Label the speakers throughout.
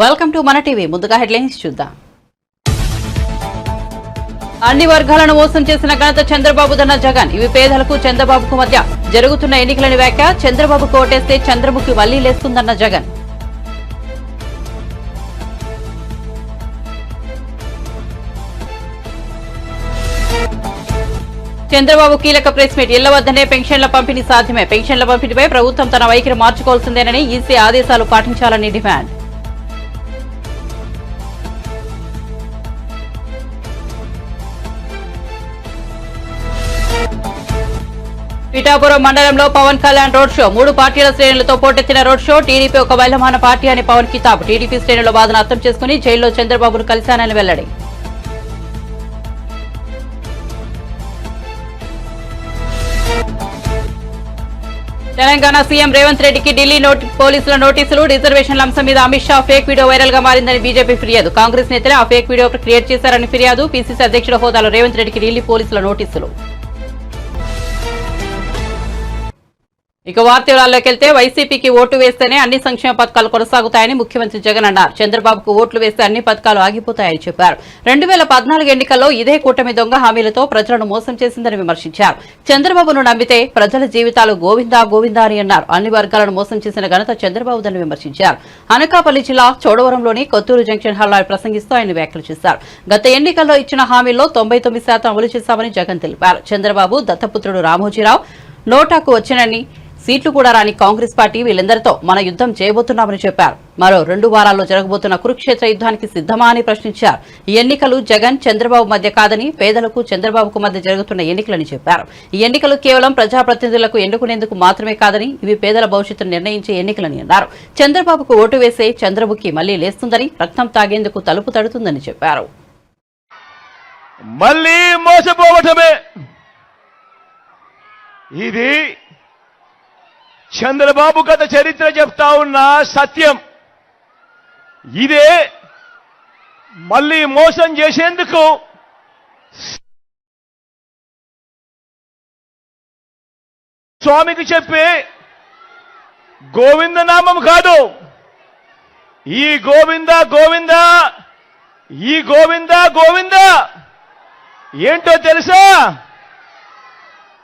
Speaker 1: Welcome to మన TV. ముందుగా headlines చూద్దాం. అన్ని వర్గాలను మోసం చేసిన ఘనత చంద్రబాబుదన్న జగన్. ఇవి పేదలకు చంద్రబాబుకు మధ్య జరుగుతున్న ఎన్నికలని వ్యాఖ్య. చంద్రబాబుకు ఓటేస్తే చంద్రముఖి మళ్లీ లేస్తుందన్న జగన్. చంద్రబాబు కీలక ప్రెస్ మీట్. ఇళ్ల వద్దనే పెన్షన్ల పంపిణీ సాధ్యమే. పెన్షన్ల పంపిణీపై ప్రభుత్వం తన వైఖరి మార్చుకోవాల్సిందేనని ఈసీ ఆదేశాలు పాటించాలని డిమాండ్. పిఠాపురం మండలంలో పవన్ కళ్యాణ్ రోడ్ షో. 3 పార్టీల శ్రేణులతో పోటెత్తిన రోడ్ షో. టీడీపీ ఒక బలమాన పార్టీ అని పవన్ కితాబ్. టీడీపీ శ్రేణుల బాధను అర్థం చేసుకుని జైల్లో చంద్రబాబును కలిశానని వెల్లడి. తెలంగాణ సీఎం రేవంత్ రెడ్డికి ఢిల్లీ పోలీసుల నోటీసులు. రిజర్వేషన్ల అంశం మీద Amit Shah fake video viral గా మారిందని బీజేపీ ఫిర్యాదు. కాంగ్రెస్ నేతలే ఆ ఫేక్ వీడియో క్రియేట్ చేశారని ఫిర్యాదు. పీసీసీ అధ్యక్షుల హోదాలో రేవంత్ రెడ్డికి ఢిల్లీ పోలీసుల నోటీసులు. ఇక వార్తల్లోకి వెళ్తే వైసీపీకి ఓటు వేస్తేనే అన్ని సంక్షేమ పథకాలు కొనసాగుతాయని ముఖ్యమంత్రి జగన్ అన్నారు. చంద్రబాబుకు ఓట్లు వేస్తే అన్ని పథకాలు ఆగిపోతాయని చెప్పారు. 2014 ఎన్నికల్లో ఇదే కూటమి దొంగ హామీలతో ప్రజలను మోసం చేసిందని విమర్శించారు. చంద్రబాబును నమ్మితే ప్రజల జీవితాలు గోవిందా గోవిందా అని అన్నారు. అన్ని వర్గాలను మోసం చేసిన ఘనత చంద్రబాబుదని విమర్శించారు. అనకాపల్లి జిల్లా చోడవరంలోని కొత్తూరు జంక్షన్ హాల్లో ప్రసంగిస్తూ ఆయన వ్యాఖ్యలు చేశారు. గత ఎన్నికల్లో ఇచ్చిన హామీల్లో 99% అమలు చేశామని జగన్ తెలిపారు. చంద్రబాబు దత్తపుత్రుడు రామోజీరావు నోటాకు వచ్చినన్ని సీట్లు కూడా రాని కాంగ్రెస్ పార్టీ వీళ్ళందరితో మన యుద్ధం చేయబోతున్నామని చెప్పారు. మరో 2 వారాల్లో జరగబోతున్న కురుక్షేత్ర యుద్ధానికి సిద్ధమా అని ప్రశ్నించారు. ఈ ఎన్నికలు జగన్ చంద్రబాబు మధ్య కాదని పేదలకు చంద్రబాబుకు మధ్య జరుగుతున్న ఎన్నికలని చెప్పారు. ఈ ఎన్నికలు కేవలం ప్రజాప్రతినిధులకు ఎన్నుకునేందుకు మాత్రమే కాదని ఇవి పేదల భవిష్యత్తును నిర్ణయించే ఎన్నికలని అన్నారు. చంద్రబాబుకు ఓటు వేసే చంద్రముఖి మళ్లీ లేస్తుందని, రక్తం తాగేందుకు తలుపు తడుతుందని చెప్పారు.
Speaker 2: మళ్లీ మోసపోవటమే ఇది చంద్రబాబు గత చరిత్ర చెప్తా ఉన్న సత్యం. ఇదే మళ్లీ మోసం చేసేందుకు స్వామికి చెప్పే గోవింద నామం కాదు. ఈ గోవింద గోవింద ఈ గోవింద గోవింద ఏంటో తెలుసా?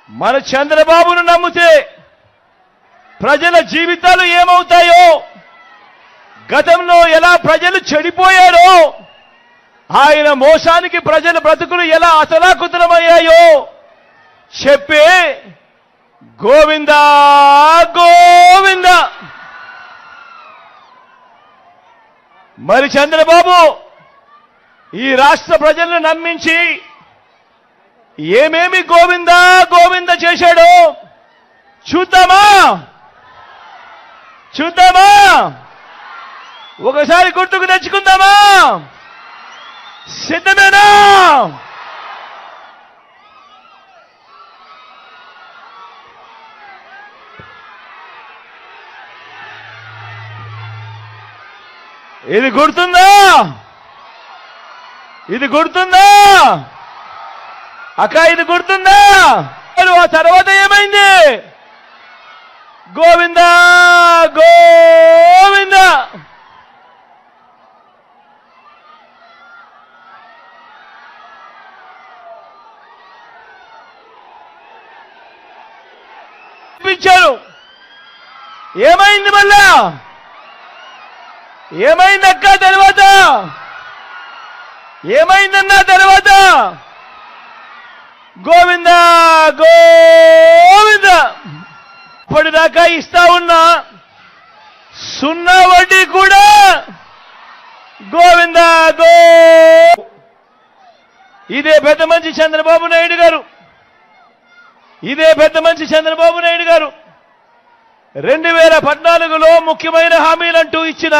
Speaker 2: మన చంద్రబాబును నమ్మితే ప్రజల జీవితాలు ఏమవుతాయో, గతంలో ఎలా ప్రజలు చెడిపోయారో, ఆయన మోసానికి ప్రజల బ్రతుకులు ఎలా అతలాకుతలమయ్యాయో చెప్పే గోవిందా గోవింద. మరి చంద్రబాబు ఈ రాష్ట్ర ప్రజలను నమ్మించి ఏమేమి గోవిందా గోవింద చేశాడో చూద్దామా? ఒకసారి గుర్తుకు తెచ్చుకుందామా? సిద్ధమేనా? ఇది గుర్తుందా? అక్క ఇది గుర్తుందా? ఆ తర్వాత ఏమైంది? గోవిందా గోవింద. ఏమైంది? మళ్ళా ఏమైందక్క? తర్వాత ఏమైందన్నా? తర్వాత గోవిందా గోవింద. ఇప్పటిదాకా ఇస్తా ఉన్నా 0 వడ్డీ కూడా గోవిందా గో. ఇదే పెద్ద మంచి చంద్రబాబు నాయుడు గారు 2014లో ముఖ్యమైన హామీలంటూ ఇచ్చిన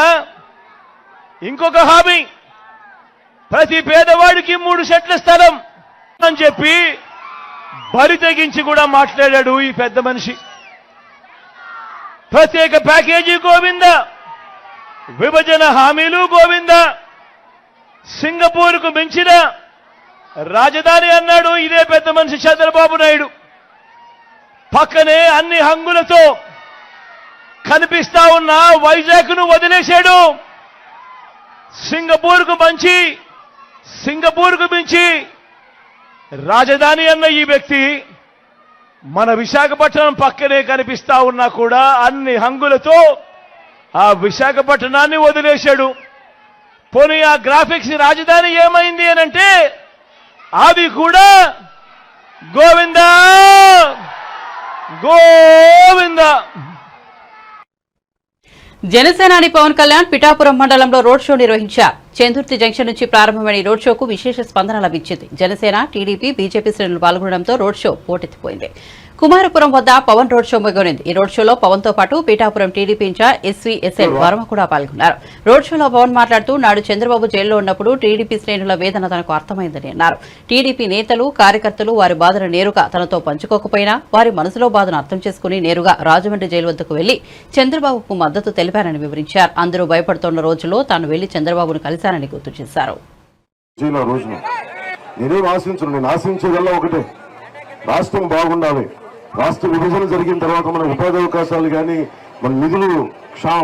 Speaker 2: ఇంకొక హామీ, ప్రతి పేదవాడికి 3 సెంట్ల స్థలం అని చెప్పి బరి తెగించి కూడా మాట్లాడాడు ఈ పెద్ద మనిషి. ప్రత్యేక ప్యాకేజీ గోవింద, విభజన హామీలు గోవింద, సింగపూర్కు మించిన రాజధాని అన్నాడు ఇదే పెద్ద మనిషి చంద్రబాబు నాయుడు. పక్కనే అన్ని హంగులతో కనిపిస్తా ఉన్న వైజాగ్ను వదిలేశాడు సింగపూర్కు మించి రాజధాని అన్న ఈ వ్యక్తి మన విశాఖపట్నం పక్కనే కనిపిస్తా ఉన్నా కూడా అన్ని హంగులతో ఆ విశాఖపట్నాన్ని వదిలేశాడు. పోనీ ఆ గ్రాఫిక్స్ రాజధాని ఏమైంది అనంటే అది కూడా గోవిందా గోవిందా.
Speaker 1: జనసేనాని పవన్ కళ్యాణ్ పిఠాపురం మండలంలో రోడ్ షో నిర్వహించారు. చందుర్తి జంక్షన్ నుంచి ప్రారంభమైన ఈ రోడ్ షోకు విశేష స్పందన లభించింది. జనసేన, టీడీపీ, బీజేపీ శ్రేణులు పాల్గొనడంతో రోడ్ షో పోటెత్తిపోయింది. కుమారపురం వద్ద పవన్ రోడ్ షో మొదలైంది. ఈ రోడ్ షోలో పవన్ తో పాటు పిఠాపురం టీడీపీ ఇన్ఛార్జ్ ఎస్వీఎస్ఎల్ వర్మ కూడా పాల్గొన్నారు. రోడ్ షోలో పవన్ మాట్లాడుతూ నాడు చంద్రబాబు జైల్లో ఉన్నప్పుడు టీడీపీ శ్రేణుల వేదన తనకు అర్థమైందని అన్నారు. టీడీపీ నేతలు, కార్యకర్తలు వారి బాధను నేరుగా తనతో పంచుకోకపోయినా వారి మనసులో బాధను అర్థం చేసుకుని నేరుగా రాజమండ్రి జైలు వద్దకు వెళ్లి చంద్రబాబుకు మద్దతు తెలిపారని వివరించారు. అందరూ భయపడుతున్న రోజుల్లో తాను వెళ్లి చంద్రబాబును కలిశారని గుర్తు చేశారు.
Speaker 3: రాష్ట్రం బాగుండాలి. రాష్ట్ర విభజన జరిగిన తర్వాత మన ఉపాధి అవకాశాలు కానీ మన నిధులు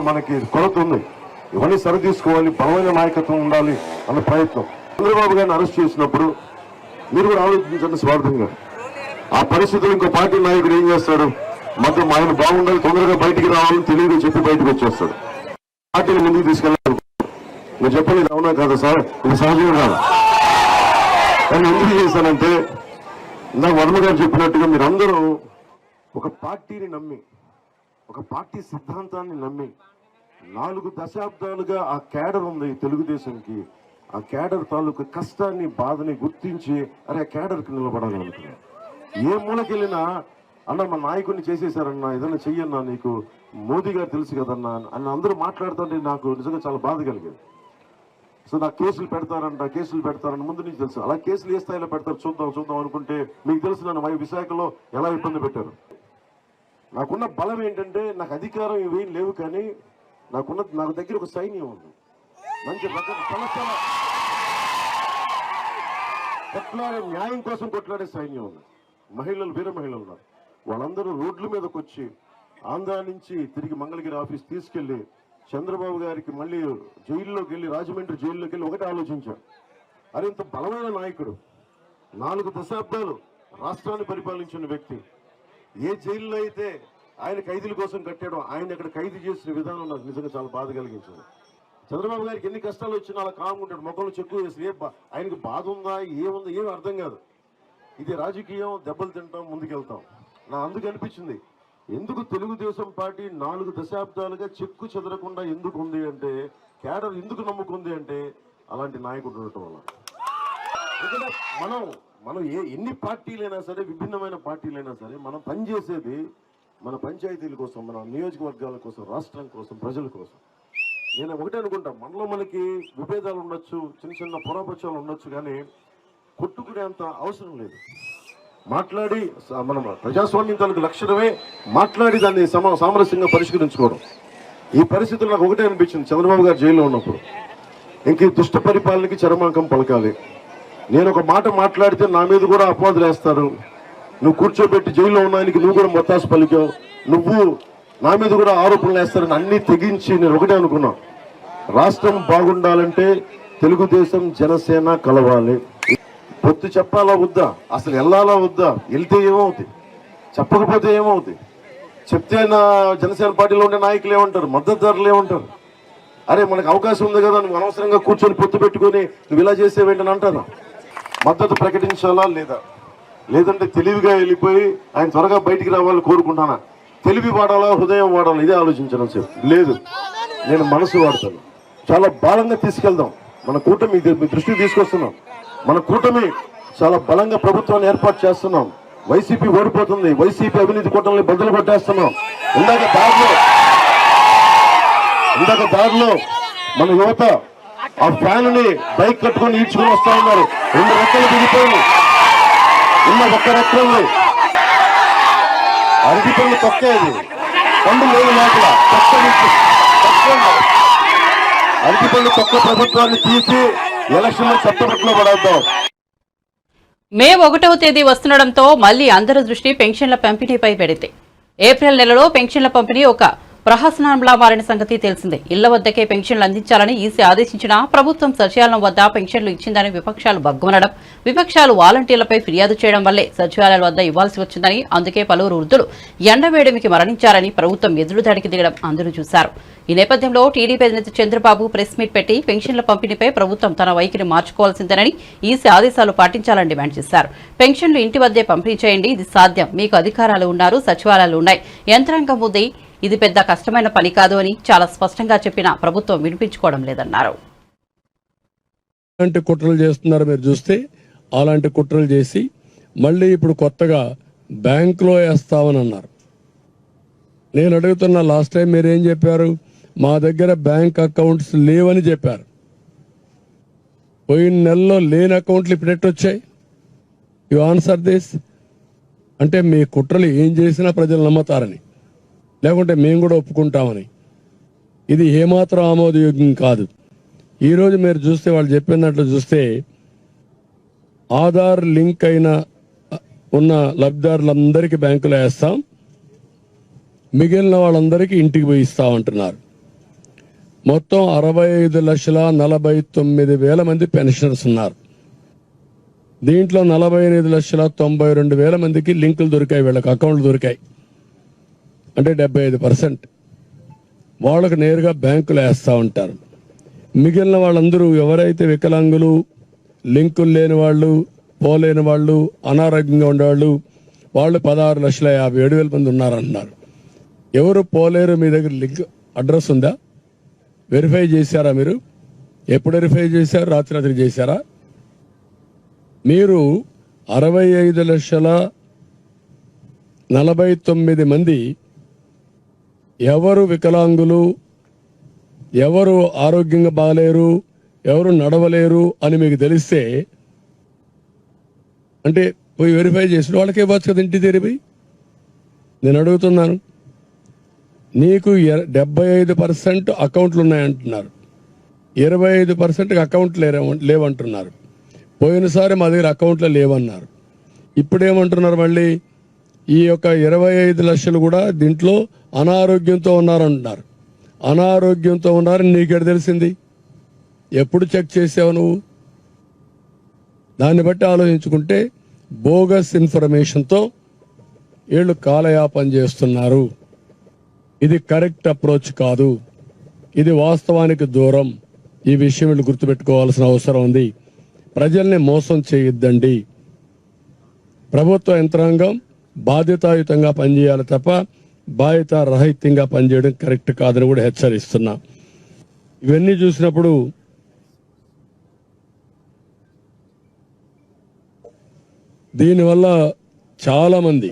Speaker 3: మనకి కొరత ఉంది. ఇవన్నీ సరితీసుకోవాలి, బలమైన నాయకత్వం ఉండాలి అన్న ప్రయత్నం. చంద్రబాబు గారిని అరెస్ట్ చేసినప్పుడు మీరు కూడా ఆలోచించండి స్వార్థంగా. ఆ పరిస్థితులు ఇంకో పార్టీ నాయకుడు ఏం చేస్తాడు? మొత్తం ఆయన బాగుండాలి, తొందరగా బయటికి రావాలని తెలియదు చెప్పి బయటకు వచ్చేస్తాడు. పార్టీని ముందుకు తీసుకెళ్ళాలి. నేను చెప్పలేదు అవునా కాదా సార్, ఇది సహజం కాదు. కానీ ఎందుకు చేశానంటే ఇందాక వర్మ గారు చెప్పినట్టుగా మీరందరూ ఒక పార్టీని నమ్మి, ఒక పార్టీ సిద్ధాంతాన్ని నమ్మి 4 దశాబ్దాలుగా ఆ క్యాడర్ ఉంది తెలుగుదేశంకి. ఆ క్యాడర్ తాలూకు కష్టాన్ని, బాధని గుర్తించి అరే క్యాడర్కి నిలబడాలి అనుకున్నాను. ఏ మూలకెళ్ళినా అన్న మా నాయకుడిని చేసేశారన్నా, ఏదైనా చెయ్యన్నా, నీకు మోదీ గారు తెలుసు కదన్నా అని అందరూ మాట్లాడుతుంటే నాకు నిజంగా చాలా బాధ కలిగేది. సో నాకు కేసులు పెడతారని ముందు నుంచి తెలుసు. అలా కేసులు ఏ స్థాయిలో పెడతారు చూద్దాం అనుకుంటే మీకు తెలుసు నన్ను విశాఖలో ఎలా ఇబ్బంది పెట్టారు. నాకున్న బలం ఏంటంటే నాకు అధికారం ఇవేం లేవు, కానీ నాకు దగ్గర ఒక సైన్యం ఉంది. మంచి కొట్లాడే, న్యాయం కోసం కొట్లాడే సైన్యం ఉంది. మహిళలు, వీర మహిళలు ఉన్నారు. వాళ్ళందరూ రోడ్ల మీదకి వచ్చి ఆంధ్ర నుంచి తిరిగి మంగళగిరి ఆఫీస్ తీసుకెళ్లి చంద్రబాబు గారికి మళ్ళీ జైల్లోకి వెళ్ళి, రాజమండ్రి జైల్లోకి వెళ్ళి ఒకటి ఆలోచించారు. అరే ఇంత బలమైన నాయకుడు, 4 దశాబ్దాలు రాష్ట్రాన్ని పరిపాలించిన వ్యక్తి, ఏ జైల్లో అయితే ఆయన ఖైదీల కోసం కట్టాడో ఆయన అక్కడ ఖైదీ చేసిన విధానం నాకు నిజంగా చాలా బాధ కలిగించింది. చంద్రబాబు గారికి ఎన్ని కష్టాలు వచ్చినా అలా కామ్గా ఉంటాడు, మొక్కలు చెక్కు వేసి ఆయనకి బాధ ఉందా ఏముందా ఏమి అర్థం కాదు. ఇది రాజకీయం, దెబ్బలు తింటాం, ముందుకెళ్తాం. అందుకు అనిపించింది ఎందుకు తెలుగుదేశం పార్టీ 4 దశాబ్దాలుగా చెక్కు చెదరకుండా ఎందుకు ఉంది అంటే, క్యాడర్ ఎందుకు నమ్ముకుంది అంటే అలాంటి నాయకుడు ఉండటం వల్ల. ఎందుకంటే మనం ఎన్ని పార్టీలైనా సరే, విభిన్నమైన పార్టీలైనా సరే, మనం పనిచేసేది మన పంచాయతీల కోసం, మన నియోజకవర్గాల కోసం, రాష్ట్రం కోసం, ప్రజల కోసం. నేను ఒకటే అనుకుంటా, మనలో మనకి విభేదాలు ఉండొచ్చు, చిన్న పొరపక్షాలు ఉండొచ్చు, కానీ కొట్టుకునేంత అవసరం లేదు. మాట్లాడి మనం ప్రజాస్వామ్యం తాలూకు లక్షణమే మాట్లాడి దాన్ని సామరస్యంగా పరిష్కరించుకోవడం. ఈ పరిస్థితులు నాకు ఒకటే అనిపించింది. చంద్రబాబు గారు జైల్లో ఉన్నప్పుడు ఇంక దుష్ట పరిపాలనకి చరమాంకం పలకాలి. నేను ఒక మాట మాట్లాడితే నా మీద కూడా అపవాదులు వేస్తారు. నువ్వు కూర్చోబెట్టి జైల్లో ఉన్నానికి నువ్వు కూడా మొత్తాసు పలికావు, నువ్వు నా మీద కూడా ఆరోపణలు వేస్తారని అన్ని తెగించి నేను ఒకటే అనుకున్నా, రాష్ట్రం బాగుండాలంటే తెలుగుదేశం జనసేన కలవాలి. పొత్తు చెప్పాలా వద్దా, అసలు వెళ్ళాలా వద్దా, వెళ్తే ఏమవుతుంది, చెప్పకపోతే ఏమవుతుంది, చెప్తే నా జనసేన పార్టీలో ఉండే నాయకులు ఏమంటారు, మద్దతుదారులు ఏమంటారు, అరే మనకు అవకాశం ఉంది కదా నువ్వు అనవసరంగా కూర్చొని పొత్తు పెట్టుకొని నువ్వు ఇలా చేసేవేంటని అంటారు. మద్దతు ప్రకటించాలా లేదంటే తెలివిగా వెళ్ళిపోయి ఆయన త్వరగా బయటికి రావాలని కోరుకుంటానా, తెలివి వాడాలా హృదయం వాడాలా, ఇదే ఆలోచించడం లేదు. నేను మనసు వాడతాను. చాలా బలంగా తీసుకెళ్దాం. మన కూటమి మీ దృష్టికి తీసుకొస్తున్నాం. మన కూటమి చాలా బలంగా ప్రభుత్వాన్ని ఏర్పాటు చేస్తున్నాం. వైసీపీ ఓడిపోతుంది, వైసీపీ అవినీతి కూటమిని బదులు కొట్టేస్తున్నాం. ఇందాక దారిలో మన యువత ఆ ఫ్యాన్ని బైక్ కట్టుకొని ఈడ్చుకొని వస్తా ఉన్నారు. 2 రెక్కలు దిగిపోయి ఉన్న ఒక్క రెక్కలు అరటిపళ్ళు తొక్కేది, పండు లేదు లోపల అరటిపళ్ళు తొక్క ప్రభుత్వాన్ని తీసి ఎలక్షన్ చట్టబట్టలో పడేద్దాం.
Speaker 1: మే 1వ తేదీ వస్తుండటంతో మళ్లీ అందరి దృష్టి పెన్షన్ల పంపిణీపై పెడితే ఏప్రిల్ నెలలో పెన్షన్ల పంపిణీ ఒక ప్రహసనంలా మారిన సంగతి తెలిసిందే. ఇళ్ల వద్దకే పెన్షన్లు అందించాలని ఈసీ ఆదేశించినా ప్రభుత్వం సచివాలయం వద్ద పెన్షన్లు ఇచ్చిందని విపక్షాలు బగ్గుమనడం, విపక్షాలు వాలంటీర్లపై ఫిర్యాదు చేయడం వల్లే సచివాలయాల వద్ద ఇవ్వాల్సి వచ్చిందని, అందుకే పలువురు వృద్ధులు ఎండవేడిమికి మరణించారని ప్రభుత్వం ఎదురుదాడికి దిగడం అందరూ చూశారు. ఈ నేపథ్యంలో టీడీపీ అధినేత చంద్రబాబు ప్రెస్ మీట్ పెట్టి పెన్షన్ల పంపిణీపై ప్రభుత్వం తన వైఖరి మార్చుకోవాల్సిందేనని, ఈసీ ఆదేశాలు పాటించాలని డిమాండ్ చేశారు. పెన్షన్లు ఇంటి వద్దే పంపిణీ చేయండి, ఇది సాధ్యం, మీకు అధికారాలు ఉన్నారు, సచివాలయాలు ఉన్నాయి, యంత్రాంగం ఉంది, ఇది పెద్ద కష్టమైన పని కాదు అని చాలా స్పష్టంగా చెప్పినా ప్రభుత్వం వినిపించుకోవడం లేదన్నారు.
Speaker 4: అలాంటి కుట్రలు చేస్తున్నారు మీరు చూస్తే. అలాంటి కుట్రలు చేసి మళ్ళీ ఇప్పుడు కొత్తగా బ్యాంకులో వేస్తామని అన్నారు. నేను అడుగుతున్నా, లాస్ట్ టైం మీరేం చెప్పారు? మా దగ్గర బ్యాంక్ అకౌంట్స్ లేవని చెప్పారు. పోయిన నెలలో లేని అకౌంట్లు ఇప్పుడు ఎట్టొచ్చాయి? You answer this. అంటే మీ కుట్రలు ఏం చేసినా ప్రజలు నమ్ముతారని, లేకుంటే మేము కూడా ఒప్పుకుంటామని. ఇది ఏమాత్రం ఆమోదయోగ్యం కాదు. ఈరోజు మీరు చూస్తే వాళ్ళు చెప్పినట్లు చూస్తే ఆధార్ లింక్ అయిన ఉన్న లబ్ధిదారులందరికీ బ్యాంకులో వేస్తాం, మిగిలిన వాళ్ళందరికీ ఇంటికి పోయి ఇస్తామంటున్నారు. మొత్తం 65,49,000 మంది పెన్షనర్స్ ఉన్నారు. దీంట్లో 45,92,000 మందికి లింకులు దొరికాయి, వీళ్ళకి అకౌంట్లు దొరికాయి. అంటే 75% వాళ్ళకు నేరుగా బ్యాంకులు వేస్తూ ఉంటారు. మిగిలిన వాళ్ళందరూ ఎవరైతే వికలాంగులు, లింకులు లేని వాళ్ళు, పోలేని వాళ్ళు, అనారోగ్యంగా ఉండేవాళ్ళు, వాళ్ళు 16,57,000 మంది ఉన్నారంటున్నారు. ఎవరు పోలేరు? మీ దగ్గర లింక్ అడ్రస్ ఉందా? వెరిఫై చేశారా మీరు? ఎప్పుడు వెరిఫై చేశారు? రాత్రి చేశారా? మీరు 65,49,000 మంది ఎవరు వికలాంగులు, ఎవరు ఆరోగ్యంగా బాగలేరు, ఎవరు నడవలేరు అని మీకు తెలిస్తే అంటే పోయి వెరిఫై చేసిన వాళ్ళకే ఇవ్వచ్చు కదా ఇంటి తెరిపి. నేను అడుగుతున్నాను, నీకు 75% అకౌంట్లు ఉన్నాయంటున్నారు, 25% అకౌంట్లు లేవంటున్నారు. పోయినసారి మా దగ్గర అకౌంట్లో లేవన్నారు. ఇప్పుడేమంటున్నారు మళ్ళీ? ఈ యొక్క 25 లక్షలు కూడా దీంట్లో అనారోగ్యంతో ఉన్నారంటున్నారు. అనారోగ్యంతో ఉన్నారని నీకెడ తెలిసింది? ఎప్పుడు చెక్ చేసావు నువ్వు? దాన్ని బట్టి ఆలోచించుకుంటే బోగస్ ఇన్ఫర్మేషన్తో వీళ్ళు కాలయాపన చేస్తున్నారు. ఇది కరెక్ట్ అప్రోచ్ కాదు, ఇది వాస్తవానికి దూరం. ఈ విషయం వీళ్ళు గుర్తుపెట్టుకోవాల్సిన అవసరం ఉంది. ప్రజల్ని మోసం చేయొద్దండి. ప్రభుత్వ యంత్రాంగం బాధ్యతాయుతంగా పనిచేయాలి తప్ప బాధ్యత రహితంగా పనిచేయడం కరెక్ట్ కాదని కూడా హెచ్చరిస్తున్నా. ఇవన్నీ చూసినప్పుడు దీనివల్ల చాలా మంది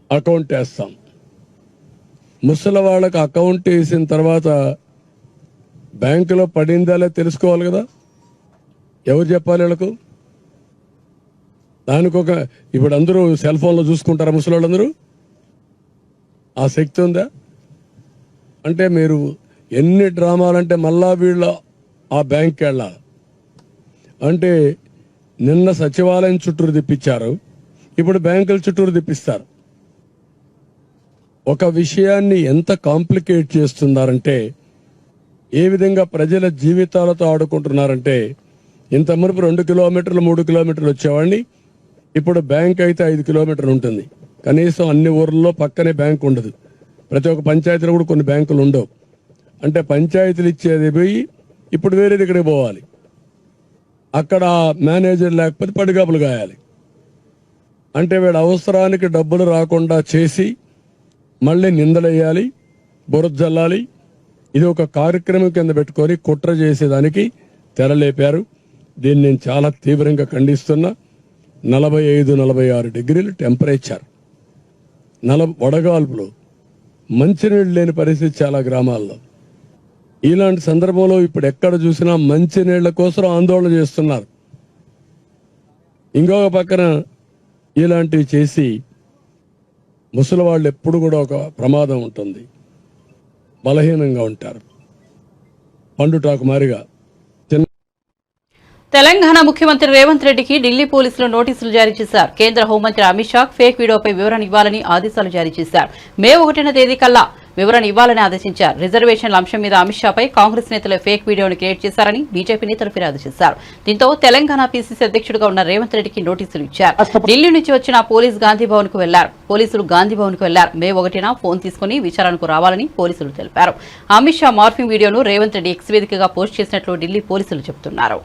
Speaker 4: అకౌంట్ వేస్తాం. ముసలి వాళ్ళకి అకౌంట్ వేసిన తర్వాత బ్యాంకులో పడిందా లేదా తెలుసుకోవాలి కదా. ఎవరు చెప్పాలి వీళ్ళకు? దానికి ఇప్పుడు అందరూ సెల్ ఫోన్లో చూసుకుంటారా ముసలి వాళ్ళందరూ? ఆ శక్తి ఉందా? అంటే మీరు ఎన్ని డ్రామాలంటే మళ్ళా వీళ్ళు ఆ బ్యాంక్కి వెళ్ళాలి. అంటే నిన్న సచివాలయం చుట్టూరు తిప్పించారు, ఇప్పుడు బ్యాంకుల చుట్టూరు తిప్పిస్తారు. ఒక విషయాన్ని ఎంత కాంప్లికేట్ చేస్తున్నారంటే, ఏ విధంగా ప్రజల జీవితాలతో ఆడుకుంటున్నారంటే, ఇంత మునుపు 2 కిలోమీటర్లు 3 కిలోమీటర్లు వచ్చేవాడిని, ఇప్పుడు బ్యాంక్ అయితే 5 కిలోమీటర్లు ఉంటుంది. కనీసం అన్ని ఊర్లలో పక్కనే బ్యాంక్ ఉండదు. ప్రతి ఒక్క పంచాయతీలో కూడా కొన్ని బ్యాంకులు ఉండవు. అంటే పంచాయతీలు ఇచ్చేది పోయి ఇప్పుడు వేరే దగ్గరికి పోవాలి. అక్కడ మేనేజర్ లేకపోతే పడిగాపులు గాయాలి. అంటే వీళ్ళ అవసరానికి డబ్బులు రాకుండా చేసి మళ్ళీ నిందలేయాలి, బురద జల్లాలి. ఇది ఒక కార్యక్రమం కింద పెట్టుకొని కుట్ర చేసేదానికి తెరలేపారు. దీన్ని నేను చాలా తీవ్రంగా ఖండిస్తున్నా. 45-46 డిగ్రీలు టెంపరేచర్, వడగాల్పులు, మంచినీళ్ళు లేని పరిస్థితి చాలా గ్రామాల్లో. ఇలాంటి సందర్భంలో ఇప్పుడు ఎక్కడ చూసినా మంచినీళ్ల కోసం ఆందోళన చేస్తున్నారు. ఇంకొక పక్కన ఇలాంటివి చేసి ముసలి వాళ్ళు ఎప్పుడు కూడా ఒక ప్రమాదం ఉంటుంది, బలహీనంగా ఉంటారు. పండుటాకు మారిగా
Speaker 1: తెలంగాణ ముఖ్యమంత్రి రేవంత్ రెడ్డికి ఢిల్లీ పోలీసులు నోటీసులు జారీ చేశారు. కేంద్ర హోంమంత్రి అమిత్ షా ఫేక్ వీడియోపై వివరణ ఇవ్వాలని ఆదేశాలు జారీ చేశారు. మే 1వ తేదీ కల్లా వివరణ ఇవ్వాలని ఆదేశించారు. రిజర్వేషన్ల అంశం మీద అమిత్ షాపై కాంగ్రెస్ నేతలు ఫేక్ వీడియోను క్రియేట్ చేశారని బీజేపీ నేతలు ఫిర్యాదు చేశారు. దీంతో తెలంగాణ పీసీసీ అధ్యక్షుడిగా ఉన్న రేవంత్ రెడ్డికి నోటీసులు ఇచ్చారు. ఢిల్లీ నుంచి వచ్చిన పోలీసులు గాంధీ భవన్ కు వెళ్లారు. మే 1న ఫోన్ తీసుకుని విచారణకు రావాలని పోలీసులు తెలిపారు. అమిత్ షా మార్ఫింగ్ వీడియోను రేవంత్ రెడ్డి ఎక్స్ వేదికగా పోస్ట్ చేసినట్లు ఢిల్లీ పోలీసులు చెబుతున్నారు.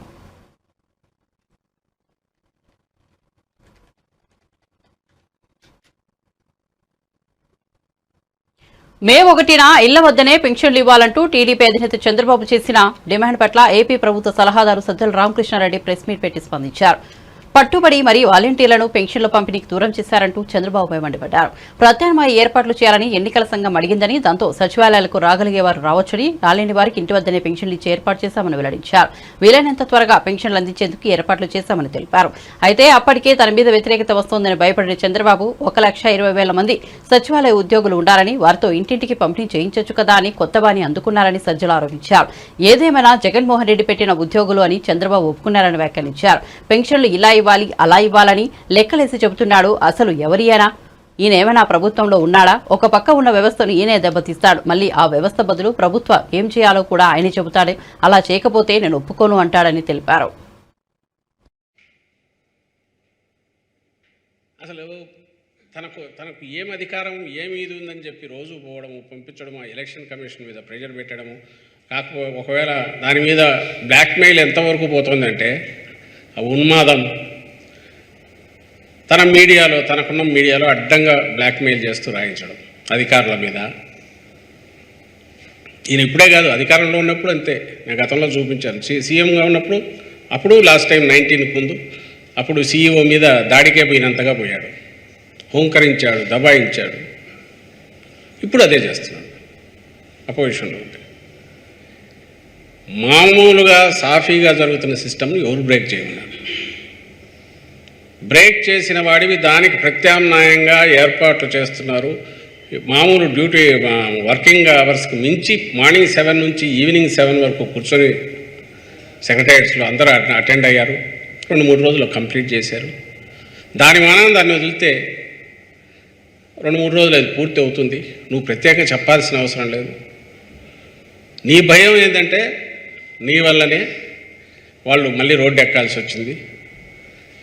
Speaker 1: మే 1న ఇళ్ల వద్దనే పెన్షన్లు ఇవ్వాలంటూ టీడీపీ అధినేత చంద్రబాబు చేసిన డిమాండ్ పట్ల ఏపీ ప్రభుత్వ సలహాదారు సజ్జల రామకృష్ణారెడ్డి ప్రెస్ మీట్ పెట్టి స్పందించారు. పట్టుబడి మరియు వాలంటీర్లను పెన్షన్ల పంపిణీకి దూరం చేశారంటూ చంద్రబాబుపై మండిపడ్డారు. ప్రత్యామ్నాయ ఏర్పాట్లు చేయాలని ఎన్నికల సంఘం అడిగిందని, దాంతో సచివాలయాలకు రాగలిగే వారు రావచ్చని, రాలేని వారికి ఇంటి వద్దనే పెన్షన్లు ఇచ్చే ఏర్పాటు చేశామని వెల్లడించారు. వీలైనంత త్వరగా పెన్షన్లు అందించేందుకు ఏర్పాట్లు చేశామని తెలిపారు. అయితే అప్పటికే తన మీద వ్యతిరేకత వస్తోందని భయపడిన చంద్రబాబు 1,20,000 మంది సచివాలయ ఉద్యోగులు ఉండాలని, వారితో ఇంటింటికి పంపిణీ చేయించొచ్చు కదా అని కొత్త బాని అందుకున్నారని సజ్జల ఆరోపించారు. ఏదేమైనా జగన్మోహన్ రెడ్డి పెట్టిన ఉద్యోగులు అని చంద్రబాబు ఒప్పుకున్నారని వ్యాఖ్యానించారు. పెన్షన్లు ఇలా ఇవ్వాలి, అలా ఇవ్వాలని లెక్కలేసి చెబుతున్నాడు. అసలు ఎవరియనా? ఈయనేమైనా ప్రభుత్వంలో ఉన్నాడా? ఒక పక్క ఉన్న వ్యవస్థను ఈయనే దెబ్బతీస్తాడు. మళ్ళీ ఆ వ్యవస్థ బదులు ప్రభుత్వం ఏం చేయాలో కూడా ఆయనే చెబుతాడు. అలా చేయకపోతే నేను ఒప్పుకోను అంటాడని తెలిపారు.
Speaker 5: అసలు తనకు ఏం అధికారం ఏమి ఇది ఉందని చెప్పి రోజు పోవడము, పంపించడము, ఎలక్షన్ కమిషన్ మీద ప్రెజర్ పెట్టడము, కాకపోతే ఒకవేళ దాని మీద బ్లాక్మెయిల్ ఎంతవరకు పోతుందంటే ఆ ఉన్మాదం తనకున్న మీడియాలో అడ్డంగా బ్లాక్మెయిల్ చేస్తూ రాయించడం అధికారుల మీద. ఈయన ఇప్పుడే కాదు, అధికారంలో ఉన్నప్పుడు అంతే. నేను గతంలో చూపించాను. సీఎంగా ఉన్నప్పుడు, అప్పుడు లాస్ట్ టైం 19కి ముందు, అప్పుడు సీఈఓ మీద దాడికే పోయినంతగా పోయాడు, హోంకరించాడు, దబాయించాడు. ఇప్పుడు అదే చేస్తున్నాడు అపోజిషన్లో ఉంటే. మామూలుగా సాఫీగా జరుగుతున్న సిస్టమ్ని ఎవరు బ్రేక్ చేయమన్నారు? బ్రేక్ చేసిన వాడివి దానికి ప్రత్యామ్నాయంగా ఏర్పాట్లు చేస్తున్నారు. మామూలు డ్యూటీ వర్కింగ్ అవర్స్కి మించి మార్నింగ్ 7 నుంచి ఈవినింగ్ 7 వరకు కూర్చొని సెక్రటేరియట్స్లో అందరూ అటెండ్ అయ్యారు. 2-3 రోజులు కంప్లీట్ చేశారు. దాని మానం దాన్ని వదిలితే 2-3 రోజులు అది పూర్తి అవుతుంది. నువ్వు ప్రత్యేకంగా చెప్పాల్సిన అవసరం లేదు. నీ భయం ఏంటంటే నీ వల్లనే వాళ్ళు మళ్ళీ రోడ్డు ఎక్కాల్సి వచ్చింది,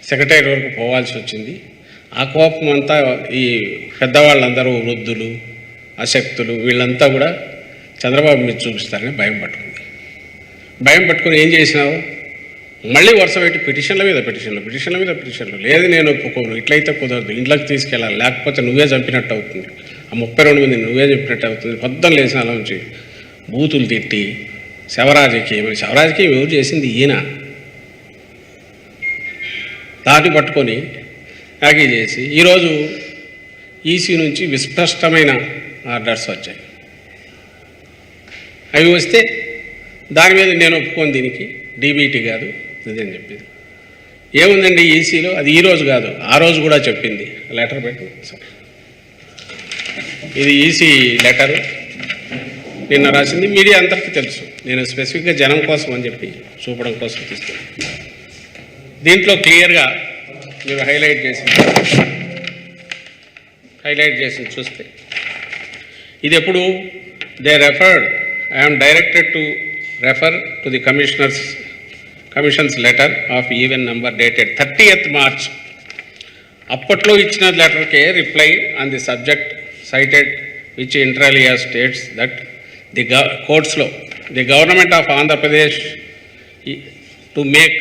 Speaker 5: సెక్రటరీ వరకు పోవాల్సి వచ్చింది. ఆ కోపం అంతా ఈ పెద్దవాళ్ళందరూ, వృద్ధులు, అశక్తులు, వీళ్ళంతా కూడా చంద్రబాబు మీద చూపిస్తారని భయం పట్టుకుని ఏం చేసినావు? మళ్ళీ వరుస పెట్టి పిటిషన్ల మీద పిటిషన్లు. లేదు నేను ఒప్పుకోను, ఇట్లయితే కుదరదు, ఇంట్లోకి తీసుకెళ్ళాలి, లేకపోతే నువ్వే చంపినట్టు అవుతుంది, ఆ 32 మంది నువ్వే చెప్పినట్టు అవుతుంది. పొద్దున్న లేచిన అలా నుంచి బూతులు తిట్టి శవరాజకీయం ఎవరు చేసింది? ఈయన. దాటి పట్టుకొని యాగీ చేసి ఈరోజు ఈసీ నుంచి విస్పష్టమైన ఆర్డర్స్ వచ్చాయి. అవి వస్తే దాని మీద నేను ఒప్పుకోను, దీనికి డీబీటీ కాదు ఇదని చెప్పింది. ఏముందండి ఈసీలో? అది ఈరోజు కాదు, ఆ రోజు కూడా చెప్పింది. లెటర్ పెట్టు. ఇది ఈసీ లెటరు, నిన్న రాసింది. మీడియా అందరికీ తెలుసు. నేను స్పెసిఫిక్గా జనం కోసం అని చెప్పి చూపడం కోసం తీసుకున్నాను. దీంట్లో క్లియర్గా మీరు హైలైట్ చేసి చూస్తే ఇది ఎప్పుడు they referred, I'm directed to refer to the commissions letter of even number dated 30th March. అప్పట్లో ఇచ్చిన లెటర్కే reply on the subject sighted which ఇంటరాలియా states that the కోర్ట్స్లో the government of Andhra Pradesh to make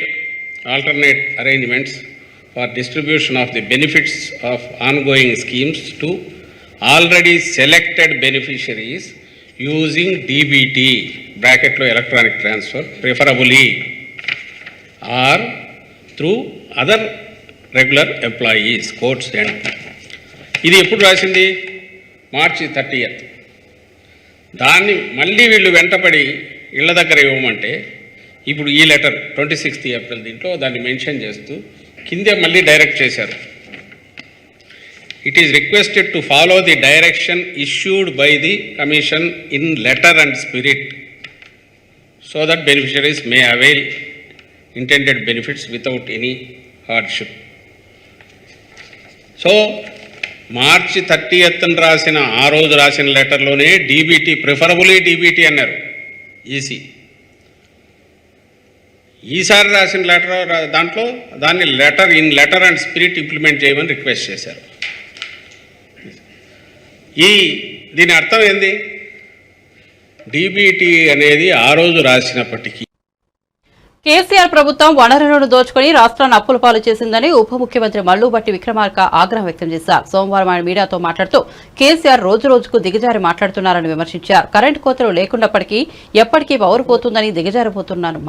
Speaker 5: alternate arrangements for distribution of the benefits of ongoing schemes to already selected beneficiaries using DBT bracket lo electronic transfer preferably or through other regular employees courts and ఇది ఎప్పుడు రాసింది? March 30th. దాన్ని మళ్ళీ వీళ్ళు వెంటపడి ఇళ్ల దగ్గర ఇవ్వమంటే ఇప్పుడు ఈ లెటర్ 26th April దీంట్లో దాన్ని మెన్షన్ చేస్తూ కిందే మళ్ళీ డైరెక్ట్ చేశారు. It is requested to follow the direction issued by the commission in letter and spirit so that beneficiaries may avail intended benefits without any hardship. So మార్చి 30న రాసిన ఆ రోజు రాసిన లెటర్లోనే డీబీటీ ప్రిఫరబుల్లీ డీబీటీ అన్నారు ఈసీ. ఈసారి రాసిన లెటర్ దాంట్లో దాన్ని లెటర్ అండ్ స్పిరిట్ ఇంప్లిమెంట్ చేయమని రిక్వెస్ట్ చేశారు. దీని అర్థం ఏంది? డీబీటీ అనేది ఆ రోజు రాసినప్పటికీ
Speaker 1: కేసీఆర్ ప్రభుత్వం వనరులను దోచుకుని రాష్ట్రాన్ని అప్పుల పాలు చేసిందని ఉప ముఖ్యమంత్రి మల్లుబట్టి విక్రమార్క ఆగ్రహం వ్యక్తం చేశారు. సోమవారం ఆయన మీడియాతో మాట్లాడుతూ కేసీఆర్ రోజు రోజుకు దిగజారి మాట్లాడుతున్నారని విమర్శించారు. కరెంటు కోతలు లేకున్నప్పటికీ ఎప్పటికీ పవర్ పోతుందని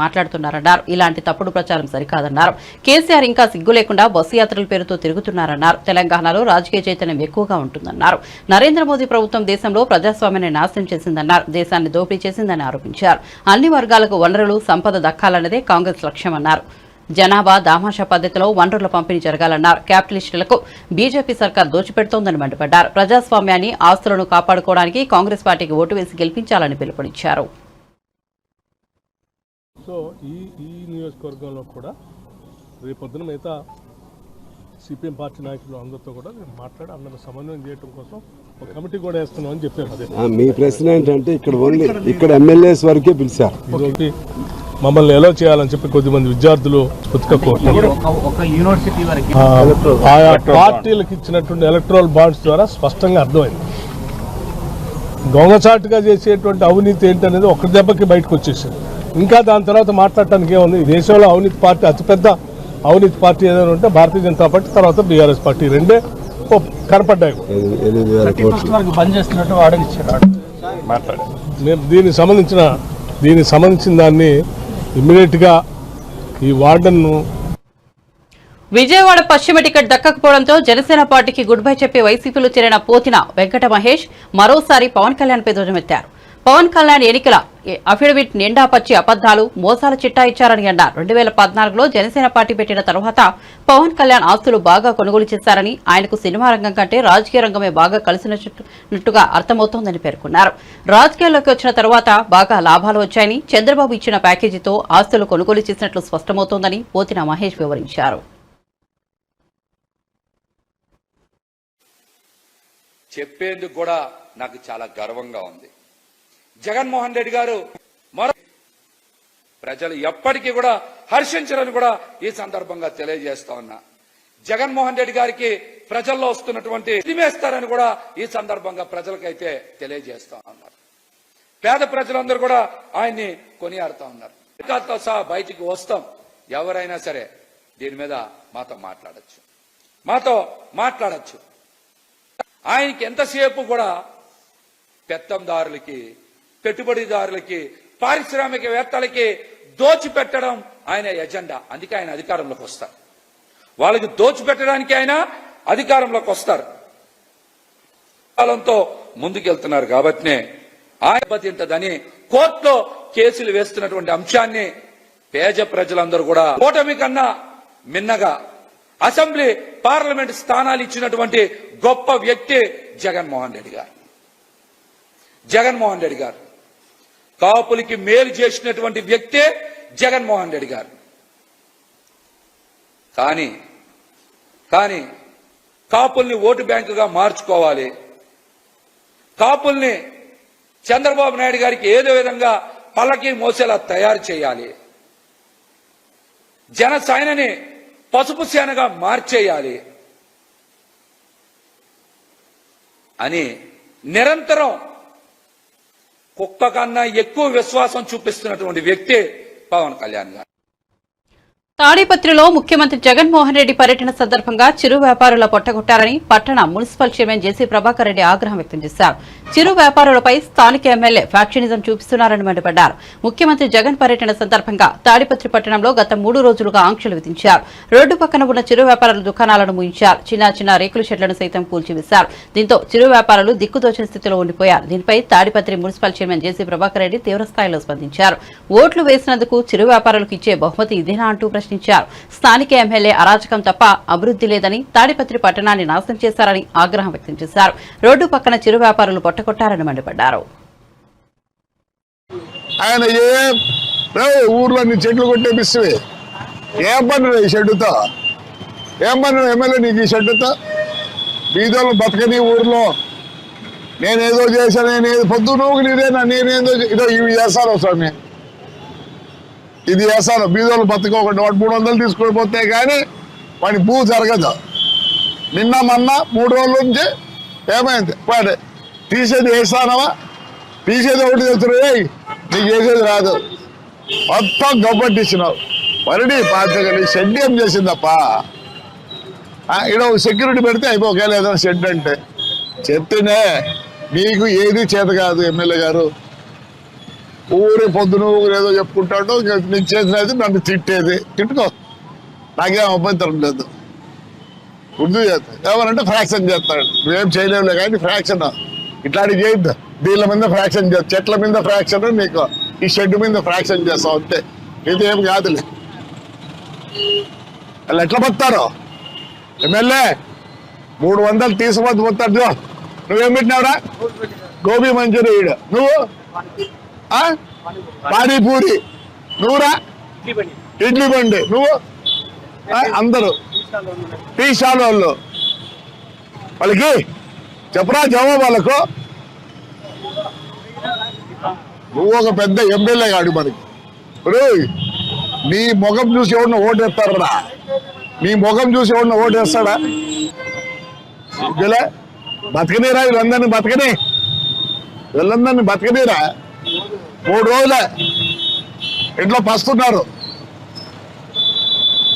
Speaker 1: మాట్లాడుతున్నారన్నారు. ఇలాంటి తప్పుడు ప్రచారం సరికాదన్నారు. కేసీఆర్ ఇంకా సిగ్గు లేకుండా బస్సు యాత్రల పేరుతో తిరుగుతున్నారన్నారు. తెలంగాణలో రాజకీయ చైతన్యం ఎక్కువగా ఉంటుందన్నారు. నరేంద్ర మోదీ ప్రభుత్వం దేశంలో ప్రజాస్వామ్యాన్ని నాశనం చేసిందన్నారు. దేశాన్ని దోపిడీ చేసిందని ఆరోపించారు. అన్ని వర్గాలకు వనరులు సంపద దక్కాలన్నదే కాంగ్రెస్ లక్ష్యమన్నారు. జనాభా దామాషా పద్ధతిలో వనరుల పంపిణీ జరగాలన్నారు. క్యాపిటలిస్టులకు బీజేపీ సర్కార్ దోచిపెడుతోందని మండిపడ్డారు. ప్రజాస్వామ్యాన్ని ఆస్తులను కాపాడుకోవడానికి కాంగ్రెస్ పార్టీకి ఓటు వేసి గెలిపించాలని పిలుపునిచ్చారు.
Speaker 6: సో ఈ నియోజకవర్గంలో కూడా రేపొద్దున మిగతా సిపిఎం పార్టీ నాయకులు అందరితో కూడా నేను మాట్లాడి అందరూ సమన్వయం చేయడం కోసం ఒక కమిటీ కూడా వేస్తున్నాం అని చెప్పారు.
Speaker 7: మీ ప్రశ్న ఏంటంటే ఇక్కడ ఎమ్మెల్యేస్ వరకే పిలిచారు.
Speaker 6: మమ్మల్ని ఎలా చేయాలని చెప్పి కొద్దిమంది విద్యార్థులు ఆయా పార్టీలకు ఇచ్చినటువంటి ఎలక్ట్రల్ బాండ్స్ ద్వారా స్పష్టంగా అర్థమైంది. దొంగచాటుగా చేసేటువంటి అవినీతి ఏంటనేది ఒక దెబ్బకి బయటకు వచ్చేసింది. ఇంకా దాని తర్వాత మాట్లాడటానికి ఏముంది? ఈ దేశంలో అవినీతి పార్టీ అతిపెద్ద అవినీతి పార్టీ ఏదైనా ఉంటే భారతీయ జనతా పార్టీ, తర్వాత బీఆర్ఎస్ పార్టీ రెండే కనపడ్డాయి. మేము దీనికి సంబంధించిన దాన్ని ఇమ్మీడియట్ గా ఈ వార్డన్ను
Speaker 1: విజయవాడ పశ్చిమ టికెట్ దక్కకపోవడంతో జనసేన పార్టీకి గుడ్ బై చెప్పి వైసీపీలో చేరిన పోతిన వెంకట మహేష్ మరోసారి పవన్ కళ్యాణ్ పై ధ్వజమెత్తారు. పవన్ కళ్యాణ్ ఎన్నికల అఫిడవిట్ నిండా పచ్చి అబద్దాలు, మోసాల చిట్టా ఇచ్చారని అన్నారు. 2014లో జనసేన పార్టీ పెట్టిన తర్వాత పవన్ కళ్యాణ్ ఆస్తులు బాగా కొనుగోలు చేశారని, ఆయనకు సినిమా రంగం కంటే రాజకీయ రంగమే బాగా కలిసినట్టుగా అర్థమవుతోందని పేర్కొన్నారు. రాజకీయాల్లోకి వచ్చిన తర్వాత బాగా లాభాలు వచ్చాయని, చంద్రబాబు ఇచ్చిన ప్యాకేజీతో ఆస్తులు కొనుగోలు చేసినట్లు స్పష్టమవుతోందని పోతిన మహేష్ వివరించారు.
Speaker 8: చెప్పేందుకు కూడా నాకు చాలా గర్వంగా ఉంది. జగన్మోహన్ రెడ్డి గారు ప్రజలు ఎప్పటికీ కూడా హర్షించరని కూడా ఈ సందర్భంగా తెలియజేస్తా ఉన్నా. జగన్మోహన్ రెడ్డి గారికి ప్రజల్లో వస్తున్నటువంటి తిమేస్తారని కూడా ఈ సందర్భంగా ప్రజలకైతే తెలియజేస్తా ఉన్నారు. పేద ప్రజలందరూ కూడా ఆయన్ని కొనియాడుతా ఉన్నారు. తో సహా బయటికి వస్తాం, ఎవరైనా సరే దీని మీద మాతో మాట్లాడచ్చు. ఆయనకి ఎంతసేపు కూడా పెత్తందారులకి, పెట్టుబడిదారులకి, పారిశ్రామికవేత్తలకి దోచిపెట్టడం ఆయన ఎజెండా. అందుకే ఆయన అధికారంలోకి వస్తారు. వాళ్ళకి దోచిపెట్టడానికి ఆయన అధికారంలోకి వస్తారు. కాలంతో ముందుకెళ్తున్నారు కాబట్టినే ఆయన బతింతదని కోర్టులో కేసులు వేస్తున్నటువంటి అంశాన్ని పేద ప్రజలందరూ కూడా కూటమి కన్నా మిన్నగా అసెంబ్లీ పార్లమెంట్ స్థానాలు ఇచ్చినటువంటి గొప్ప వ్యక్తి జగన్మోహన్ రెడ్డి గారు. కాపులకి మేలు చేసినటువంటి వ్యక్తే జగన్మోహన్ రెడ్డి గారు. కానీ కాపుల్ని ఓటు బ్యాంకుగా మార్చుకోవాలి, కాపుల్ని చంద్రబాబు నాయుడు గారికి ఏదో విధంగా పల్లకి మోసేలా తయారు చేయాలి, జనసేనని పసుపు సేనగా మార్చేయాలి అని నిరంతరం కుక్క కన్నా ఎక్కువ విశ్వాసం చూపిస్తున్నటువంటి వ్యక్తి పవన్ కళ్యాణ్ గారు.
Speaker 1: తాడిపత్రిలో ముఖ్యమంత్రి జగన్మోహన్ రెడ్డి పర్యటన సందర్భంగా చిరు వ్యాపారుల పొట్టగొట్టారని పట్టణ మున్సిపల్ చైర్మన్ జేసీ ప్రభాకర్ రెడ్డి ఆగ్రహం వ్యక్తం చేశారు. చిరు వ్యాపారులపై స్థానిక ఎమ్మెల్యే ఫ్యాక్షనిజం చూపిస్తున్నారని మండిపడ్డారు. ముఖ్యమంత్రి జగన్ పర్యటన సందర్భంగా తాడిపత్రి పట్టణంలో గత 3 రోజులుగా ఆంక్షలు విధించారు. రోడ్డు పక్కన ఉన్న చిరు వ్యాపారుల దుకాణాలను మూయించారు. చిన్న రేకుల షెడ్లను సైతం కూల్చివేశారు. దీంతో చిరు వ్యాపారులు దిక్కుదోచిన స్థితిలో ఉండిపోయారు. దీనిపై తాడిపత్రి మున్సిపల్ చైర్మన్ జేసీ ప్రభాకర్ రెడ్డి తీవ్రస్థాయిలో స్పందించారు. ఓట్లు వేసినందుకు చిరు వ్యాపారులకు ఇచ్చే బహుమతి ఇదేనా అంటూ ప్రశ్నించారు. స్థానిక ఎమ్మెల్యే అరాచకం తప్ప అభివృద్ధి లేదని, తాడిపత్రి పట్టణాన్ని నాశనం చేశారని ఆగ్రహం వ్యక్తం చేశారు. రోడ్డు పక్కన చిరు వ్యాపారులు పొట్టకొట్టారని మండిపడ్డారు.
Speaker 9: ఆయన ఊర్లో చెట్లు కొట్టేపిస్తే ఏం పని ఈ షెడ్డుతో? ఏం పని ఎమ్మెల్యే నీకు ఈ షెడ్డుతో? బీదోళ్ళు బతకని ఊర్లో నేనేదో చేశాను, నేనేదో పొద్దు నువ్వు నీదేనా, నేనేదో ఇదో ఇవి చేస్తాను స్వామి, ఇది చేస్తాను. బీదోళ్ళు బతకోకుండా వాడు 300 తీసుకొని పోతే కానీ వాడి భూ జరగదు. నిన్న మొన్న 3 రోజుల నుంచి ఏమైంది, వాడు తీసేది వేస్తానవా, తీసేది ఒకటి తెలుసు, నీకు వేసేది రాదు, మొత్తం గబ్బట్టిచ్చినావు. మరిడి పాతగలి షెడ్ ఏం చేసిందప్ప, ఇక్కడ సెక్యూరిటీ పెడితే అయిపోకే లేదని షెడ్ అంటే చెప్తేనే నీకు ఏది చేత కాదు. ఎమ్మెల్యే గారు ఊరే పొద్దున ఏదో చెప్పుకుంటాడు, నీకు చేసినది నన్ను తిట్టేది, తిట్టుకో, నాకేం అభ్యంతరం లేదు. గుర్తు చేస్తాడు ఏమనంటే ఫ్రాక్షన్ చేస్తాడు, నువ్వేం చేయలేవులే కానీ ఫ్రాక్షన్ ఇట్లాంటివి చేయొద్దు. దీళ్ళ మీద ఫ్రాక్షన్ చేస్తా, చెట్ల మీద ఫ్రాక్షన్, నీకు ఈ షెడ్ మీద ఫ్రాక్షన్ చేస్తావు అంతే, ఇది ఏం కాదులే. వాళ్ళు ఎట్లా పోతారు ఎమ్మెల్యే 300 తీసుకుపోతే పోతాడు. నువ్వేం పెట్టినావురా, గోబీ మంచూరియా, నువ్వు పానీపూరి, నువ్వురా ఇడ్లీ బండి, నువ్వు అందరూ టీ స్టాల్ వాళ్ళు, వాళ్ళకి చెప్పరా జవాబు వాళ్ళకు. నువ్వు ఒక పెద్ద ఎమ్మెల్యే కాడు మనకి. ఇప్పుడు నీ ముఖం చూసి ఎవరిని ఓటేస్తారా, నీ ముఖం చూసి ఎవరిని ఓటేస్తాడా? బతకనీరా వీళ్ళందరినీ, వీళ్ళందరినీ బతకనీరా. 3 రోజులే ఇంట్లో పస్తున్నారు.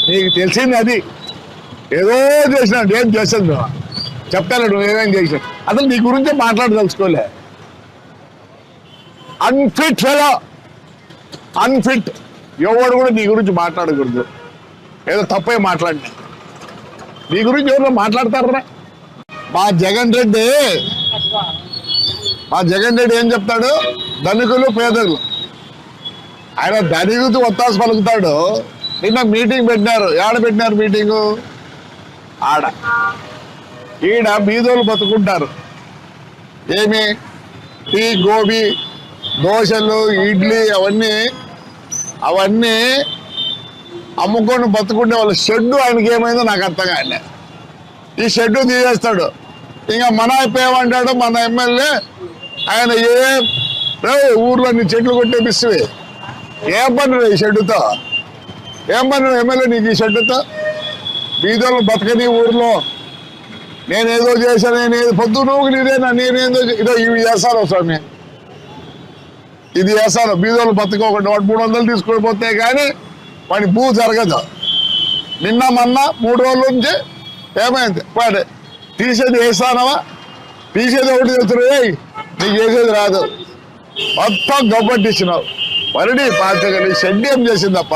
Speaker 9: నీకు తెలిసింది అది, ఏదో చేసినాడు, ఏం చేసాను నువ్వు చెప్తాను, నువ్వేమేం చేసావు అసలు నీ గురించే మాట్లాడదలుచుకోలే. Unfit fellow, unfit. ఎవడు కూడా నీ గురించి మాట్లాడకూడదు, ఏదో తప్పే మాట్లాడినా. నీ గురించి ఎవరు మాట్లాడతారా? మా జగన్ రెడ్డి ఏం చెప్తాడు, ధనికులు పేదలు, ఆయన ధనికులు ఒత్తాసు పలుకుతాడు. నిన్న మీటింగ్ పెట్టినారు, ఏడ పెట్టినారు మీటింగు, ఆడ. ఈడ బీదోళ్ళు బతుకుంటారు, ఏమి టీ, గోబీ, దోశలు, ఇడ్లీ అవన్నీ అమ్ముకొని బతుకుంటే వాళ్ళ షెడ్డు ఆయనకి ఏమైందో నాకు అర్థం కాలే. ఈ షెడ్డు తీసేస్తాడు, ఇంకా మన అయిపోయామంటాడు మన ఎమ్మెల్యే. ఆయన ఊర్లో నీ చెట్లు కొట్టేపిస్తే ఏం పని ఈ షెడ్డుతో, ఏం పని ఎమ్మెల్యే నీకు ఈ షెడ్డుతో? బీదోళ్ళు బతకని ఊర్లో నేనేదో చేశాను, నేనేదో పొద్దు నువ్వు నీదేనా, నేనేదో ఇదో ఇవి చేస్తాను స్వామి, ఇది చేస్తాను. బీదోళ్ళు బతకోకుండా వాడు 300 తీసుకొని పోతే కానీ వాడి భూ జరగదు. నిన్న మొన్న 3 రోజుల నుంచి ఏమైంది, వాడు తీసేది వేస్తానవా, తీసేది ఒకటి తెలుసు, నీకు వేసేది రాదు, మొత్తం గబ్బట్టిచ్చినావు. మరిడి పాతగలి షెడ్ ఏం చేసిందప్ప.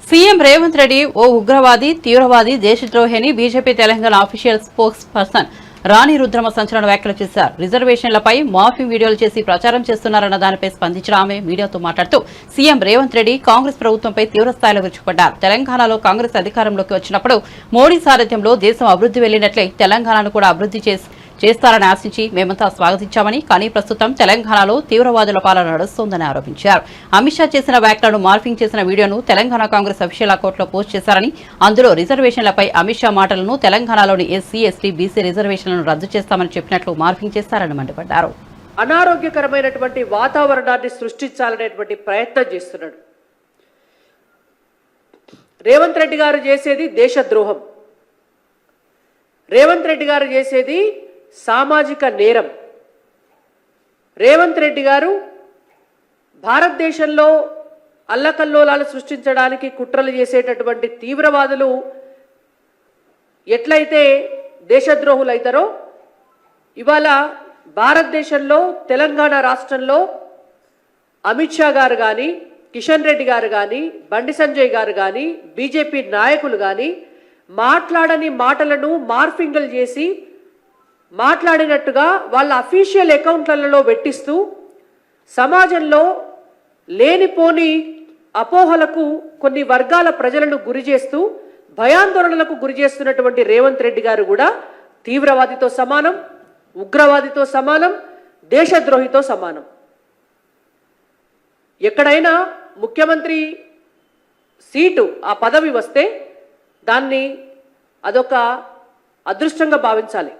Speaker 1: సీఎం రేవంత్ రెడ్డి ఓ ఉగ్రవాది, తీవ్రవాది, దేశద్రోహి అని BJP Telangana official spokesperson Rani Rudrama సంచలన వ్యాఖ్యలు చేశారు. రిజర్వేషన్లపై మార్ఫింగ్ వీడియోలు చేసి ప్రచారం చేస్తున్నారన్న దానిపై స్పందించిన ఆమె మీడియాతో మాట్లాడుతూ సీఎం రేవంత్ రెడ్డి కాంగ్రెస్ ప్రభుత్వంపై తీవ్రస్థాయిలో విరుచుకుపడ్డారు. తెలంగాణలో కాంగ్రెస్ అధికారంలోకి వచ్చినప్పుడు మోడీ సారథ్యంలో దేశం అభివృద్ధి వెళ్లినట్లే తెలంగాణను కూడా అభివృద్ధి చేస్తారని ఆశించి మేమంతా స్వాగతించామని, కానీ ప్రస్తుతం తెలంగాణలో తీవ్రవాదుల పాలన నడుస్తోందని ఆరోపించారు. అమిత్ షా చేసిన వ్యాఖ్యలను మార్ఫింగ్ చేసిన వీడియోను తెలంగాణ కాంగ్రెస్ అఫీషియల్ అకౌంట్లో పోస్ట్ చేశారని, అందులో రిజర్వేషన్లపై అమిత్ షా మాటలను తెలంగాణలోని ఎస్సీ, ఎస్టీ, బీసీ రిజర్వేషన్లను రద్దు చేస్తామని చెప్పినట్లు మార్ఫింగ్ చేశారని మండిపడ్డారు.
Speaker 10: అనారోగ్యకరమైనటువంటి వాతావరణాన్ని సృష్టించాలనేటువంటి ప్రయత్నం చేస్తున్నాడు రేవంత్ రెడ్డి గారు. చేసేది దేశద్రోహం, రేవంత్ రెడ్డి గారు చేసేది సామాజిక నేరం. రేవంత్ రెడ్డి గారు భారతదేశంలో అల్లకల్లోలాలు సృష్టించడానికి కుట్రలు చేసేటటువంటి తీవ్రవాదులు ఎట్లయితే దేశద్రోహులు అవుతారో, ఇవాళ భారతదేశంలో తెలంగాణ రాష్ట్రంలో అమిత్ షా గారు కానీ, కిషన్ రెడ్డి గారు కానీ, బండి సంజయ్ గారు కానీ, బీజేపీ నాయకులు కానీ మాట్లాడని మాటలను మార్ఫింగ్లు చేసి మాట్లాడినట్టుగా వాళ్ళ అఫీషియల్ అకౌంట్లలో పెట్టిస్తూ సమాజంలో లేనిపోని అపోహలకు కొన్ని వర్గాల ప్రజలను గురి చేస్తూ భయాందోళనలకు గురి చేస్తున్నటువంటి రేవంత్ రెడ్డి గారు కూడా తీవ్రవాదితో సమానం, ఉగ్రవాదితో సమానం, దేశద్రోహితో సమానం. ఎక్కడైనా ముఖ్యమంత్రి సీటు, ఆ పదవి వస్తే దాన్ని అదొక అదృష్టంగా భావించాలి.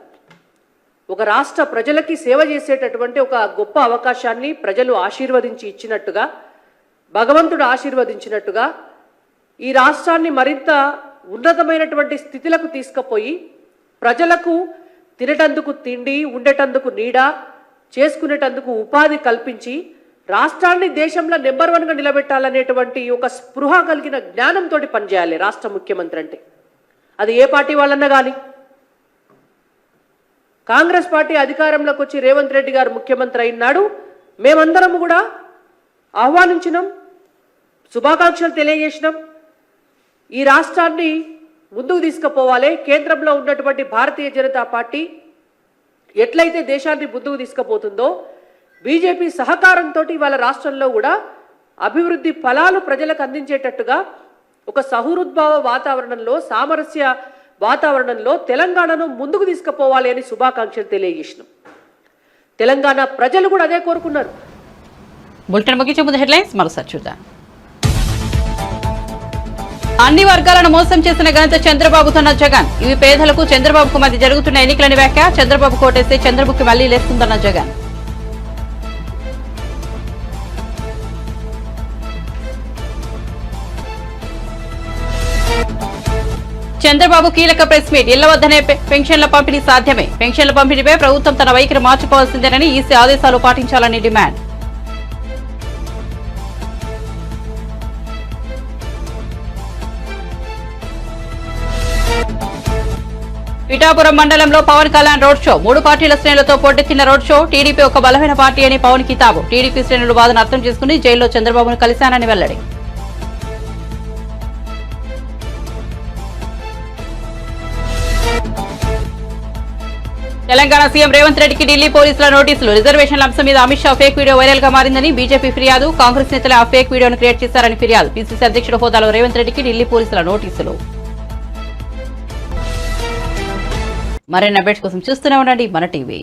Speaker 10: ఒక రాష్ట్ర ప్రజలకి సేవ చేసేటటువంటి ఒక గొప్ప అవకాశాన్ని ప్రజలు ఆశీర్వదించి ఇచ్చినట్టుగా, భగవంతుడు ఆశీర్వదించినట్టుగా ఈ రాష్ట్రాన్ని మరింత ఉన్నతమైనటువంటి స్థితిలకు తీసుకుపోయి ప్రజలకు తినేటందుకు తిండి, ఉండేటందుకు నీడ, చేసుకునేటందుకు ఉపాధి కల్పించి రాష్ట్రాన్ని దేశంలో నెంబర్ 1గా నిలబెట్టాలనేటువంటి ఒక స్పృహ కలిగిన జ్ఞానంతో పనిచేయాలి రాష్ట్ర ముఖ్యమంత్రి అంటే. అది ఏ పార్టీ వాళ్ళన్నా కానీ. కాంగ్రెస్ పార్టీ అధికారంలోకి వచ్చి రేవంత్ రెడ్డి గారు ముఖ్యమంత్రి అయినాడు, మేమందరం కూడా ఆహ్వానించినాం, శుభాకాంక్షలు తెలియజేసినాం. ఈ రాష్ట్రాన్ని ముందుకు తీసుకుపోవాలి, కేంద్రంలో ఉన్నటువంటి భారతీయ జనతా పార్టీ ఎట్లయితే దేశాన్ని ముందుకు తీసుకుపోతుందో బీజేపీ సహకారంతో ఇవాళ రాష్ట్రంలో కూడా అభివృద్ధి ఫలాలు ప్రజలకు అందించేటట్టుగా ఒక సహృద్భావ వాతావరణంలో, సామరస్య వాతావరణంలో తెలంగాణను ముందుకు తీసుకుపోవాలి అని శుభాకాంక్షలు తెలియజేసినాం. తెలంగాణ ప్రజలు కూడా అదే కోరుకున్నారు.
Speaker 1: బులెటిన్ ముగించే ముందు హెడ్లైన్స్ మరోసారి చూద్దాం. అన్ని వర్గాలను మోసం చేసిన ఘనత చంద్రబాబుతోన్న జగన్. ఇవి పేదలకు చంద్రబాబుకు మధ్య జరుగుతున్న ఎన్నికలని వ్యాఖ్య. చంద్రబాబు కోటేస్తే చంద్రబాబుకి మళ్లీ లేస్తుందన్న జగన్. చంద్రబాబు కీలక ప్రెస్ మీట్. ఇళ్ల వద్దనే పెన్షన్ల పంపిణీ సాధ్యమే. పెన్షన్ల పంపిణీపై ప్రభుత్వం తన వైఖరి మార్చుకోవాల్సిందేనని ఈసీ ఆదేశాలు పాటించాలని డిమాండ్. పిఠాపురం మండలంలో పవన్ కళ్యాణ్ రోడ్ షో. 3 పార్టీల శ్రేణులతో పోటెత్తిన రోడ్ షో. టీడీపీ ఒక బలమైన పార్టీ అని పవన్ కితాబు. టీడీపీ శ్రేణులు వాదన అర్థం చేసుకుని జైల్లో చంద్రబాబును కలిశానని వెల్లడి. తెలంగాణ సీఎం రేవంత్ రెడ్డికి ఢిల్లీ పోలీసుల నోటీసులు. రిజర్వేషన్ల అంశం మీద Amit Shah fake video viral గా మారిందని బీజేపీ ఫిర్యాదు. కాంగ్రెస్ నేతలే ఆ ఫేక్ వీడియోను క్రియేట్ చేశారని ఫిర్యాదు. పీసీసీ అధ్యక్షుడు హోదాలో రేవంత్ రెడ్డికి ఢిల్లీ పోలీసుల నోటీసులు. మరిన్ని అప్డేట్స్ కోసం చూస్తూనే ఉండండి మన టీవీ.